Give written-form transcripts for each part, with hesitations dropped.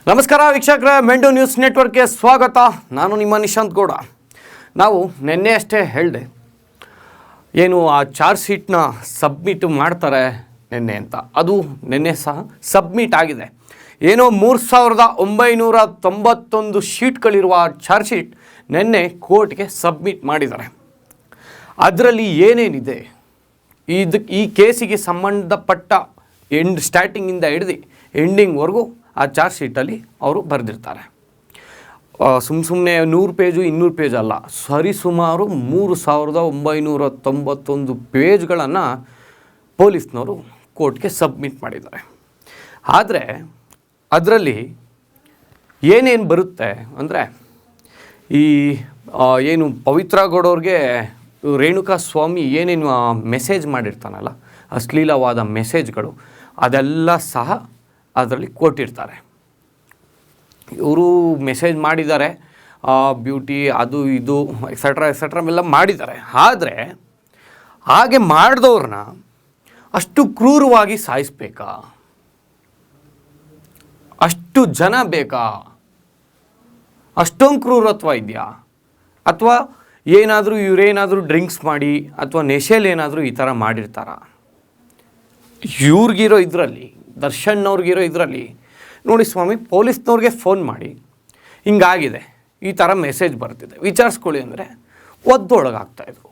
ನಮಸ್ಕಾರ ವೀಕ್ಷಕರೇ, ಮೆಂಡು ನ್ಯೂಸ್ ನೆಟ್ವರ್ಕ್ಗೆ ಸ್ವಾಗತ. ನಾನು ನಿಮ್ಮ ನಿಶಾಂತ್ ಗೌಡ. ನಾವು ನಿನ್ನೆ ಅಷ್ಟೇ ಹೇಳಿದೆ, ಏನು ಆ ಚಾರ್ಜ್ ಶೀಟ್ನ ಸಬ್ಮಿಟ್ ಮಾಡ್ತಾರೆ ನಿನ್ನೆ ಅಂತ. ಅದು ನಿನ್ನೆ ಸಹ ಸಬ್ಮಿಟ್ ಆಗಿದೆ. ಏನೋ 3991 ಶೀಟ್ಗಳಿರುವ ಚಾರ್ಜ್ ಶೀಟ್ ನಿನ್ನೆ ಕೋರ್ಟ್ಗೆ ಸಬ್ಮಿಟ್ ಮಾಡಿದ್ದಾರೆ. ಅದರಲ್ಲಿ ಏನೇನಿದೆ, ಈ ಕೇಸಿಗೆ ಸಂಬಂಧಪಟ್ಟ ಸ್ಟಾರ್ಟಿಂಗಿಂದ ಹಿಡಿದು ಎಂಡಿಂಗ್ವರೆಗೂ ಆ ಚಾರ್ಜ್ ಶೀಟಲ್ಲಿ ಅವರು ಬರೆದಿರ್ತಾರೆ. ಸುಮ್ಮನೆ 100 ಪೇಜು 200 ಪೇಜ್ ಅಲ್ಲ, ಸರಿಸುಮಾರು 3991 ಪೇಜ್ಗಳನ್ನು ಪೊಲೀಸ್ನವರು ಕೋರ್ಟ್ಗೆ ಸಬ್ಮಿಟ್ ಮಾಡಿದ್ದಾರೆ. ಆದರೆ ಅದರಲ್ಲಿ ಏನೇನು ಬರುತ್ತೆ ಅಂದರೆ, ಏನು ಪವಿತ್ರ ಗೌಡವ್ರಿಗೆ ರೇಣುಕಾ ಸ್ವಾಮಿ ಏನೇನು ಮೆಸೇಜ್ ಮಾಡಿರ್ತಾನಲ್ಲ, ಅಶ್ಲೀಲವಾದ ಮೆಸೇಜ್ಗಳು, ಅದೆಲ್ಲ ಸಹ ಅದರಲ್ಲಿ ಕೊಟ್ಟಿರ್ತಾರೆ. ಇವರು ಮೆಸೇಜ್ ಮಾಡಿದ್ದಾರೆ, ಬ್ಯೂಟಿ ಅದು ಇದು ಎಕ್ಸೆಟ್ರಾ ಎಲ್ಲ ಮಾಡಿದ್ದಾರೆ. ಆದರೆ ಹಾಗೆ ಮಾಡಿದವ್ರನ್ನ ಅಷ್ಟು ಕ್ರೂರವಾಗಿ ಸಾಯಿಸ್ಬೇಕಾ? ಅಷ್ಟು ಜನ ಬೇಕಾ? ಅಷ್ಟೊಂದು ಕ್ರೂರತ್ವ ಇದೆಯಾ? ಅಥವಾ ಇವರೇನಾದರೂ ಡ್ರಿಂಕ್ಸ್ ಮಾಡಿ ಅಥವಾ ನೆಶೆಯಲ್ಲಿ ಏನಾದರೂ ಈ ಥರ ಮಾಡಿರ್ತಾರ? ಇವ್ರಿಗಿರೋ ಇದರಲ್ಲಿ, ದರ್ಶನ್ನವ್ರಿಗಿರೋ ಇದರಲ್ಲಿ ನೋಡಿ ಸ್ವಾಮಿ, ಪೊಲೀಸ್ನವ್ರಿಗೆ ಫೋನ್ ಮಾಡಿ ಹಿಂಗಾಗಿದೆ, ಈ ಥರ ಮೆಸೇಜ್ ಬರ್ತಿದೆ, ವಿಚಾರಿಸ್ಕೊಳ್ಳಿ ಅಂದರೆ ಒದ್ದೊಳಗಾಗ್ತಾಯಿದ್ರು.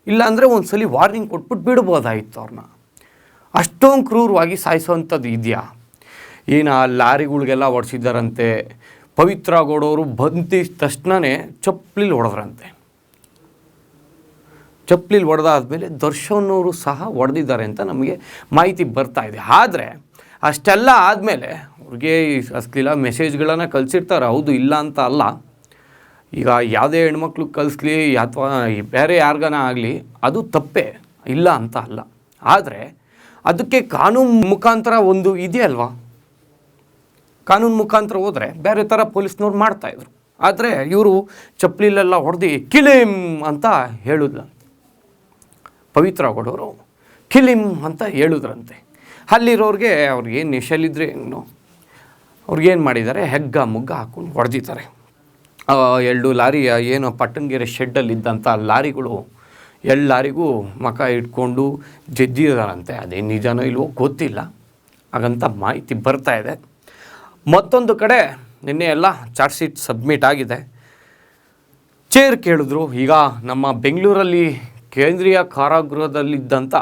ಇಲ್ಲಾಂದರೆ ಒಂದು ಸಲ ವಾರ್ನಿಂಗ್ ಕೊಟ್ಬಿಟ್ಟು ಬಿಡ್ಬೋದಾಗಿತ್ತು ಅವ್ರನ್ನ. ಅಷ್ಟೊಂದು ಕ್ರೂರವಾಗಿ ಸಾಯಿಸೋವಂಥದ್ದು ಇದೆಯಾ? ಏನು ಆ ಲಾರಿಗಳಿಗೆಲ್ಲ ಹೊಡೆಸಿದ್ದಾರಂತೆ. ಪವಿತ್ರ ಗೌಡವರು ಬಂದಿದ್ದ ತಕ್ಷಣವೇ ಚಪ್ಪಲಿಲಿ ಹೊಡೆದ್ರಂತೆ. ಚಪ್ಪಲಿಲಿ ಹೊಡೆದಾದ್ಮೇಲೆ ದರ್ಶನ್ನವರು ಸಹ ಹೊಡೆದಿದ್ದಾರೆ ಅಂತ ನಮಗೆ ಮಾಹಿತಿ ಬರ್ತಾ ಇದೆ. ಆದರೆ ಅಷ್ಟೆಲ್ಲ ಆದಮೇಲೆ ಅವ್ರಿಗೆ ಅಶ್ಲೀಲ ಮೆಸೇಜ್ಗಳನ್ನು ಕಳಿಸಿರ್ತಾರೆ, ಹೌದು ಇಲ್ಲ ಅಂತ ಅಲ್ಲ. ಈಗ ಯಾವುದೇ ಹೆಣ್ಮಕ್ಳು ಕಳಿಸ್ಲಿ ಅಥವಾ ಬೇರೆ ಯಾರಿಗಾನ ಆಗಲಿ, ಅದು ತಪ್ಪೇ, ಇಲ್ಲ ಅಂತ ಅಲ್ಲ. ಆದರೆ ಅದಕ್ಕೆ ಕಾನೂನು ಮುಖಾಂತರ ಒಂದು ಇದೆಯಲ್ವಾ, ಕಾನೂನು ಮುಖಾಂತರ ಹೋದರೆ ಬೇರೆ ಥರ ಪೊಲೀಸ್ನವ್ರು ಮಾಡ್ತಾಯಿದ್ರು. ಆದರೆ ಇವರು ಚಪ್ಪಲಿಲೆಲ್ಲ ಹೊಡೆದು ಕಿಲಿಮ್ ಅಂತ ಹೇಳಿದ್ಲ, ಪವಿತ್ರ ಗೌಡವರು ಕಿಲಿಮ್ ಅಂತ ಹೇಳಿದ್ರಂತೆ. ಅಲ್ಲಿರೋರಿಗೆ ಅವ್ರಿಗೇನು ನೆಶಲಿದ್ರೆ ಅವ್ರಿಗೇನು ಮಾಡಿದ್ದಾರೆ, ಹೆಗ್ಗ ಮುಗ್ಗ ಹಾಕ್ಕೊಂಡು ಹೊಡೆದಿದ್ದಾರೆ. 2 ಲಾರಿ ಏನು ಪಟ್ಟಣಗೆರೆ ಶೆಡ್ಡಲ್ಲಿದ್ದಂಥ ಲಾರಿಗಳು 2 ಲಾರಿಗೂ ಮಕ ಇಟ್ಕೊಂಡು ಜಜ್ಜಿದಾರಂತೆ. ಅದೇನು ನಿಜನೋ ಇಲ್ವೋ ಗೊತ್ತಿಲ್ಲ, ಹಾಗಂತ ಮಾಹಿತಿ ಬರ್ತಾ ಇದೆ. ಮತ್ತೊಂದು ಕಡೆ ನಿನ್ನೆ ಎಲ್ಲ ಚಾರ್ಜ್ ಶೀಟ್ ಸಬ್ಮಿಟ್ ಆಗಿದೆ. ಚೇರ್ ಕೇಳಿದ್ರು. ಈಗ ನಮ್ಮ ಬೆಂಗಳೂರಲ್ಲಿ ಕೇಂದ್ರೀಯ ಕಾರಾಗೃಹದಲ್ಲಿದ್ದಂಥ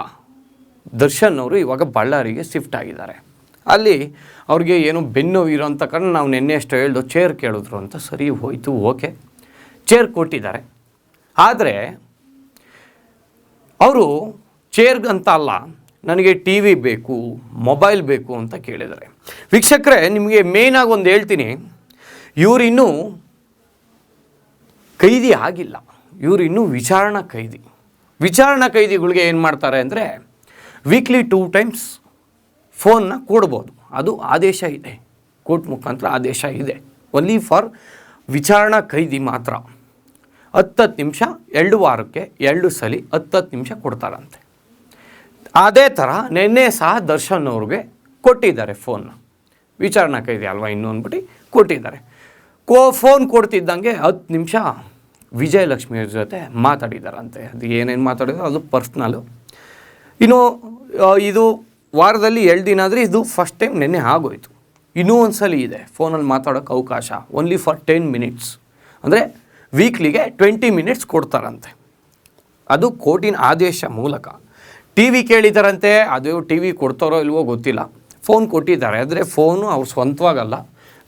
ದರ್ಶನ್ ಅವರು ಇವಾಗ ಬಳ್ಳಾರಿಗೆ ಶಿಫ್ಟ್ ಆಗಿದ್ದಾರೆ. ಅಲ್ಲಿ ಅವ್ರಿಗೆ ಏನೋ ಬೆನ್ನೋವು ಇರೋಂಥ ಕಾರಣ ನಾವು ನಿನ್ನೆ ಅಷ್ಟು ಹೇಳ್ದು ಚೇರ್ ಕೇಳಿದ್ರು ಅಂತ. ಸರಿ ಹೋಯಿತು, ಓಕೆ, ಚೇರ್ ಕೊಟ್ಟಿದ್ದಾರೆ. ಆದರೆ ಅವರು ಚೇರ್ಗಂತ ಅಲ್ಲ, ನನಗೆ ಟಿ ವಿ ಬೇಕು, ಮೊಬೈಲ್ ಬೇಕು ಅಂತ ಕೇಳಿದ್ದಾರೆ. ವೀಕ್ಷಕರೇ, ನಿಮಗೆ ಮೇಯ್ನಾಗಿ ಒಂದು ಹೇಳ್ತೀನಿ, ಇವರಿನ್ನೂ ಕೈದಿ ಆಗಿಲ್ಲ, ಇವರಿನ್ನೂ ವಿಚಾರಣಾ ಕೈದಿ. ವಿಚಾರಣಾ ಕೈದಿಗಳಿಗೆ ಏನು ಮಾಡ್ತಾರೆ ಅಂದರೆ, ವೀಕ್ಲಿ 2 times ಫೋನ್ನ ಕೊಡ್ಬೋದು. ಅದು ಆದೇಶ ಇದೆ, ಕೋರ್ಟ್ ಮುಖಾಂತರ ಆದೇಶ ಇದೆ. ಓನ್ಲಿ ಫಾರ್ ವಿಚಾರಣಾ ಕೈದಿ ಮಾತ್ರ 10 ನಿಮಿಷ 2 ವಾರಕ್ಕೆ 2 ಸಲ 10 ನಿಮಿಷ ಕೊಡ್ತಾರಂತೆ. ಅದೇ ಥರ ನಿನ್ನೆ ಸಹ ದರ್ಶನ್ ಅವ್ರಿಗೆ ಕೊಟ್ಟಿದ್ದಾರೆ ಫೋನ್ನ. ವಿಚಾರಣಾ ಕೈದಿ ಅಲ್ವಾ ಇನ್ನೂ ಅಂದ್ಬಿಟ್ಟು ಕೊಟ್ಟಿದ್ದಾರೆ. ಫೋನ್ ಕೊಡ್ತಿದ್ದಂಗೆ 10 ನಿಮಿಷ ವಿಜಯಲಕ್ಷ್ಮಿ ಅವ್ರ ಜೊತೆ ಮಾತಾಡಿದಾರಂತೆ. ಅದು ಏನೇನು ಮಾತಾಡಿದ್ರು ಅದು ಪರ್ಸ್ನಲ್ಲು. ಇನ್ನು ಇದು ವಾರದಲ್ಲಿ 2 ದಿನ ಆದರೆ ಇದು ಫಸ್ಟ್ ಟೈಮ್ ನಿನ್ನೆ ಆಗೋಯ್ತು. ಇನ್ನೂ ಒಂದು ಸಲ ಇದೆ ಫೋನಲ್ಲಿ ಮಾತಾಡೋಕ್ಕೆ ಅವಕಾಶ, ಓನ್ಲಿ ಫಾರ್ 10 minutes. ಅಂದರೆ ವೀಕ್ಲಿಗೆ 20 minutes ಕೊಡ್ತಾರಂತೆ. ಅದು ಕೋರ್ಟಿನ ಆದೇಶ ಮೂಲಕ. ಟಿ ವಿ ಕೇಳಿದಾರಂತೆ, ಅದು ಟಿ ವಿ ಕೊಡ್ತಾರೋ ಇಲ್ವೋ ಗೊತ್ತಿಲ್ಲ. ಫೋನ್ ಕೊಟ್ಟಿದ್ದಾರೆ, ಆದರೆ ಫೋನು ಅವ್ರು ಸ್ವಂತವಾಗಲ್ಲ,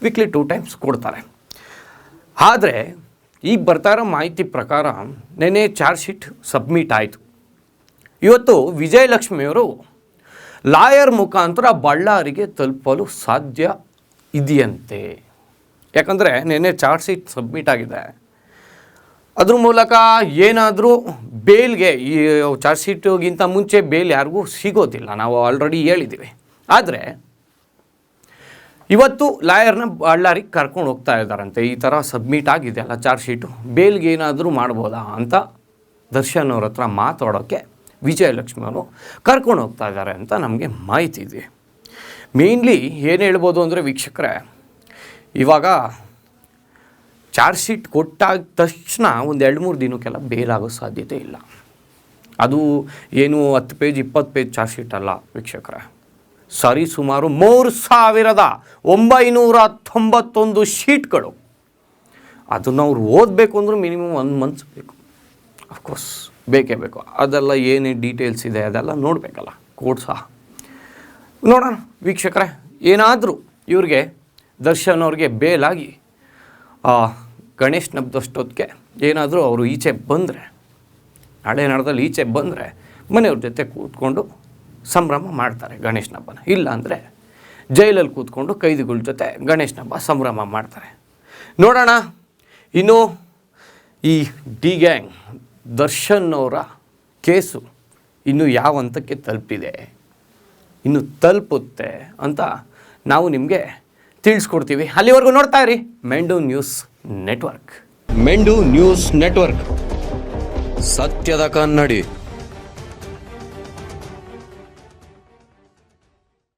ವೀಕ್ಲಿ 2 times ಕೊಡ್ತಾರೆ. ಆದರೆ ಈಗ ಬರ್ತಾ ಇರೋ ಮಾಹಿತಿ ಪ್ರಕಾರ ನೆನ್ನೆ ಚಾರ್ಜ್ ಶೀಟ್ ಸಬ್ಮಿಟ್ ಆಯಿತು. ಇವತ್ತು ವಿಜಯಲಕ್ಷ್ಮಿಯವರು ಲಾಯರ್ ಮುಖಾಂತರ ಬಳ್ಳಾರಿಗೆ ತಲುಪಲು ಸಾಧ್ಯ ಇದೆಯಂತೆ. ಯಾಕಂದರೆ ನೆನ್ನೆ ಚಾರ್ಜ್ ಶೀಟ್ ಸಬ್ಮಿಟ್ ಆಗಿದೆ. ಅದ್ರ ಮೂಲಕ ಏನಾದರೂ ಬೇಲ್ಗೆ, ಈ ಚಾರ್ಜ್ ಶೀಟ್ಗಿಂತ ಮುಂಚೆ ಬೇಲ್ ಯಾರಿಗೂ ಸಿಗೋದಿಲ್ಲ, ನಾವು ಆಲ್ರೆಡಿ ಹೇಳಿದ್ದೀವಿ. ಆದರೆ ಇವತ್ತು ಲಾಯರ್ನ ಬಳ್ಳಾರಿಗೆ ಕರ್ಕೊಂಡು ಹೋಗ್ತಾ ಇದ್ದಾರಂತೆ. ಈ ಥರ ಸಬ್ಮಿಟ್ ಆಗಿದೆ ಅಲ್ಲ ಚಾರ್ಜ್ ಶೀಟು, ಬೇಲ್ಗೆ ಏನಾದರೂ ಮಾಡ್ಬೋದಾ ಅಂತ ದರ್ಶನ್ ಅವ್ರ ಹತ್ರ ಮಾತಾಡೋಕ್ಕೆ ವಿಜಯಲಕ್ಷ್ಮಿ ಅವರು ಕರ್ಕೊಂಡು ಹೋಗ್ತಾ ಇದ್ದಾರೆ ಅಂತ ನಮಗೆ ಮಾಹಿತಿ ಇದೆ. ಮೇಯ್ನ್ಲಿ ಏನು ಹೇಳ್ಬೋದು ಅಂದರೆ ವೀಕ್ಷಕರೇ, ಇವಾಗ ಚಾರ್ಜ್ ಶೀಟ್ ಕೊಟ್ಟಾದ ತಕ್ಷಣ ಒಂದು 2-3 ದಿನಕ್ಕೆಲ್ಲ ಬೇಲಾಗೋ ಸಾಧ್ಯತೆ ಇಲ್ಲ. ಅದು ಏನು 10 ಪೇಜ್ 20 ಪೇಜ್ ಚಾರ್ಜ್ ಶೀಟ್ ಅಲ್ಲ ವೀಕ್ಷಕರೇ, ಸುಮಾರು 3991 ಶೀಟ್ಗಳು. ಅದನ್ನು ಅವ್ರು ಓದಬೇಕು ಅಂದ್ರೆ ಮಿನಿಮಮ್ 1 ಮಂತ್ ಬೇಕು. ಅಫ್ಕೋರ್ಸ್ ಬೇಕೇ ಬೇಕು. ಅದೆಲ್ಲ ಏನೇ ಡೀಟೇಲ್ಸ್ ಇದೆ ಅದೆಲ್ಲ ನೋಡಬೇಕಲ್ಲ, ಕೋಡ್ ಸಹ ನೋಡೋಣ ವೀಕ್ಷಕರೇ. ಏನಾದರೂ ಇವ್ರಿಗೆ ದರ್ಶನ್ ಅವ್ರಿಗೆ ಬೇಲಾಗಿ ಗಣೇಶ್ ಹಬ್ಬದಷ್ಟೊತ್ತಿಗೆ ಏನಾದರೂ ಅವರು ಈಚೆ ಬಂದರೆ, ನಾಳೆ ನಾಡ್ದಲ್ಲಿ ಈಚೆ ಬಂದರೆ ಮನೆಯವ್ರ ಜೊತೆ ಕೂತ್ಕೊಂಡು ಸಂಭ್ರಮ ಮಾಡ್ತಾರೆ ಗಣೇಶನ ಹಬ್ಬನ. ಇಲ್ಲ ಅಂದರೆ ಜೈಲಲ್ಲಿ ಕೂತ್ಕೊಂಡು ಕೈದಿಗಳ ಜೊತೆ ಗಣೇಶನ ಹಬ್ಬ ಸಂಭ್ರಮ ಮಾಡ್ತಾರೆ. ನೋಡೋಣ ಇನ್ನು ಈ ಡಿ ಗ್ಯಾಂಗ್ ದರ್ಶನ್ ಅವರ ಕೇಸು ಇನ್ನು ಯಾವ ಹಂತಕ್ಕೆ ತಲುಪಿದೆ, ಇನ್ನು ತಲುಪುತ್ತೆ ಅಂತ ನಾವು ನಿಮಗೆ ತಿಳಿಸ್ಕೊಡ್ತೀವಿ. ಅಲ್ಲಿವರೆಗೂ ನೋಡ್ತಾ ಇರಿ ಮೆಂಡು ನ್ಯೂಸ್ ನೆಟ್ವರ್ಕ್. ಮೆಂಡು ನ್ಯೂಸ್ ನೆಟ್ವರ್ಕ್, ಸತ್ಯದ ಕನ್ನಡಿ.